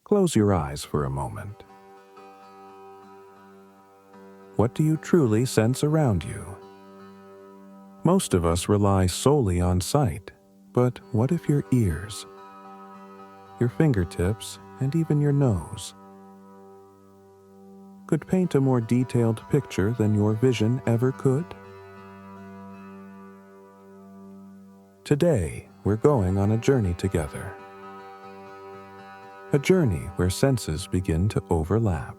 Close your eyes for a moment. What do you truly sense around you? Most of us rely solely on sight, but what if your ears, your fingertips, and even your nose could paint a more detailed picture than your vision ever could? Today, we're going on a journey together. A journey where senses begin to overlap,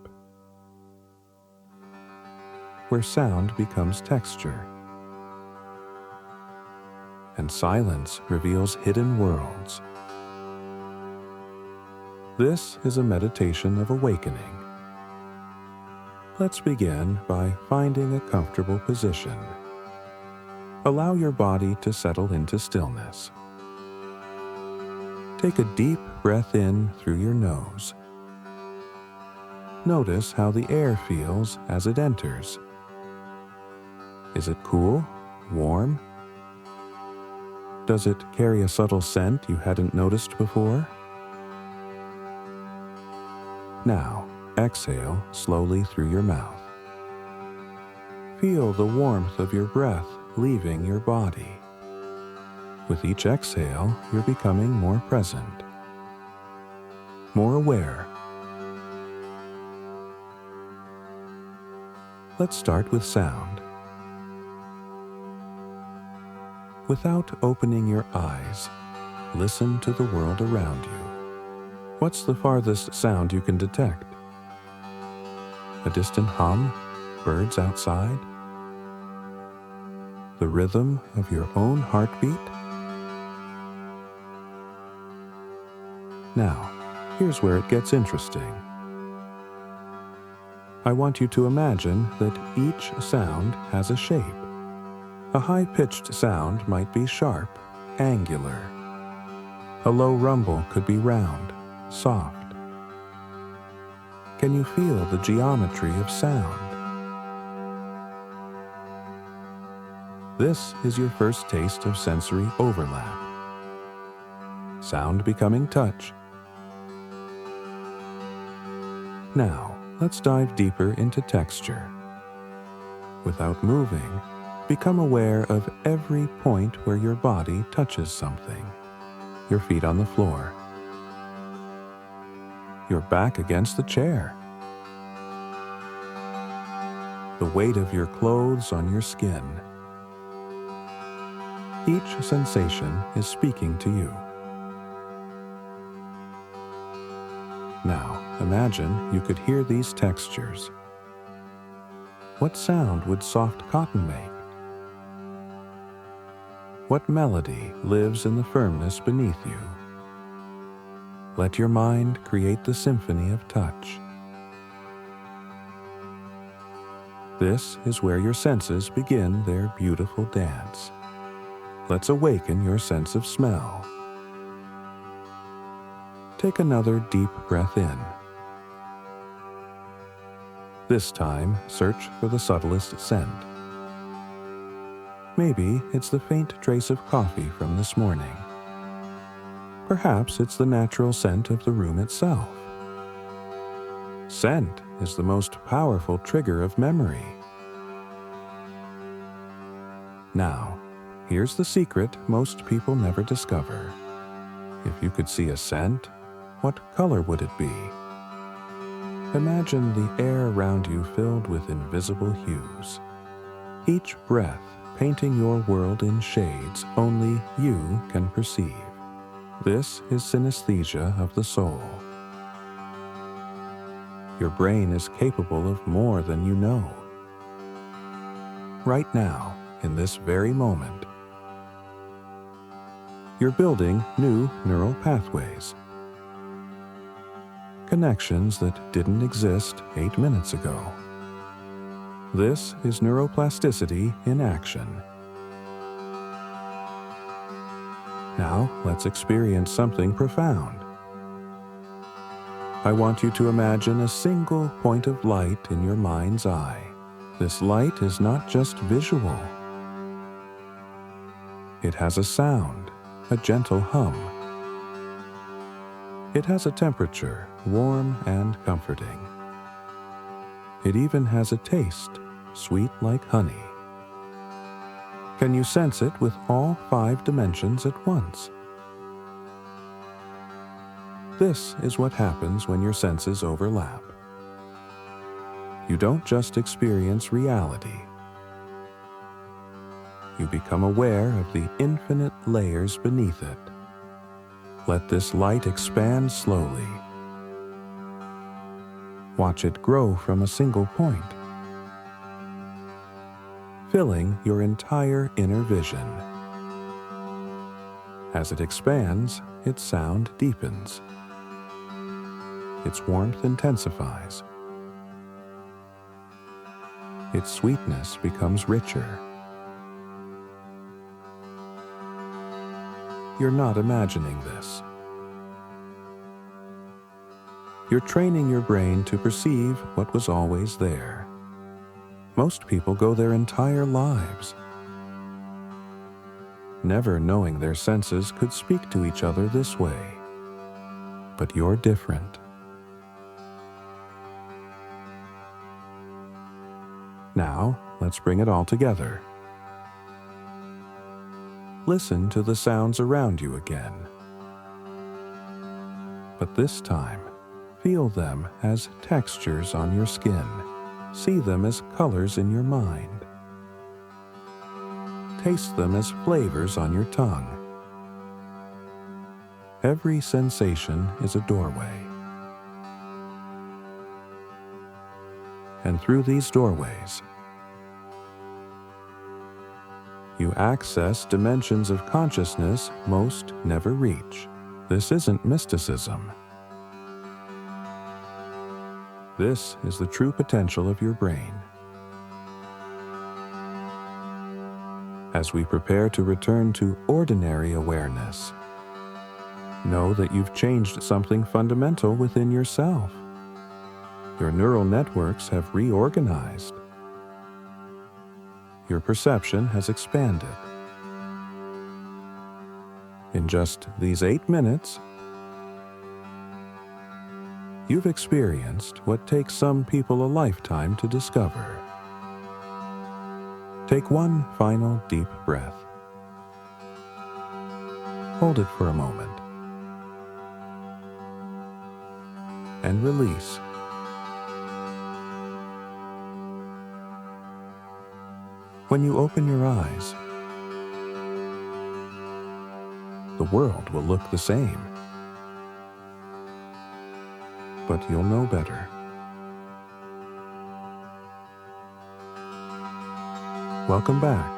where sound becomes texture, and silence reveals hidden worlds. This is a meditation of awakening. Let's begin by finding a comfortable position. Allow your body to settle into stillness. Take a deep breath in through your nose. Notice how the air feels as it enters. Is it cool, warm? Does it carry a subtle scent you hadn't noticed before? Now, exhale slowly through your mouth. Feel the warmth of your breath leaving your body. With each exhale, you're becoming more present, more aware. Let's start with sound. Without opening your eyes, listen to the world around you. What's the farthest sound you can detect? A distant hum? Birds outside? The rhythm of your own heartbeat? Now, here's where it gets interesting. I want you to imagine that each sound has a shape. A high-pitched sound might be sharp, angular. A low rumble could be round, soft. Can you feel the geometry of sound? This is your first taste of sensory overlap. Sound becoming touch. Now, let's dive deeper into texture. Without moving, become aware of every point where your body touches something. Your feet on the floor. Your back against the chair. The weight of your clothes on your skin. Each sensation is speaking to you. Now, imagine you could hear these textures. What sound would soft cotton make? What melody lives in the firmness beneath you? Let your mind create the symphony of touch. This is where your senses begin their beautiful dance. Let's awaken your sense of smell. Take another deep breath in. This time, search for the subtlest scent. Maybe it's the faint trace of coffee from this morning. Perhaps it's the natural scent of the room itself. Scent is the most powerful trigger of memory. Now, here's the secret most people never discover. If you could see a scent, what color would it be? Imagine the air around you filled with invisible hues. Each breath painting your world in shades only you can perceive. This is synesthesia of the soul. Your brain is capable of more than you know. Right now, in this very moment, you're building new neural pathways. Connections that didn't exist 8 minutes ago. This is neuroplasticity in action. Now, let's experience something profound. I want you to imagine a single point of light in your mind's eye. This light is not just visual. It has a sound, a gentle hum. It has a temperature, warm and comforting. It even has a taste, sweet like honey. Can you sense it with all 5 dimensions at once? This is what happens when your senses overlap. You don't just experience reality. You become aware of the infinite layers beneath it. Let this light expand slowly. Watch it grow from a single point, filling your entire inner vision. As it expands, its sound deepens. Its warmth intensifies. Its sweetness becomes richer. You're not imagining this. You're training your brain to perceive what was always there. Most people go their entire lives never knowing their senses could speak to each other this way. But you're different. Now, let's bring it all together. Listen to the sounds around you again. But this time, feel them as textures on your skin. See them as colors in your mind. Taste them as flavors on your tongue. Every sensation is a doorway. And through these doorways, you access dimensions of consciousness most never reach. This isn't mysticism. This is the true potential of your brain. As we prepare to return to ordinary awareness, know that you've changed something fundamental within yourself. Your neural networks have reorganized. Your perception has expanded. In just these 8 minutes, you've experienced what takes some people a lifetime to discover. Take one final deep breath. Hold it for a moment. And release. When you open your eyes, the world will look the same. But you'll know better. Welcome back.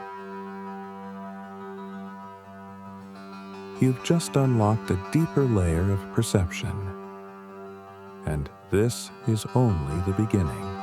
You've just unlocked a deeper layer of perception. And this is only the beginning.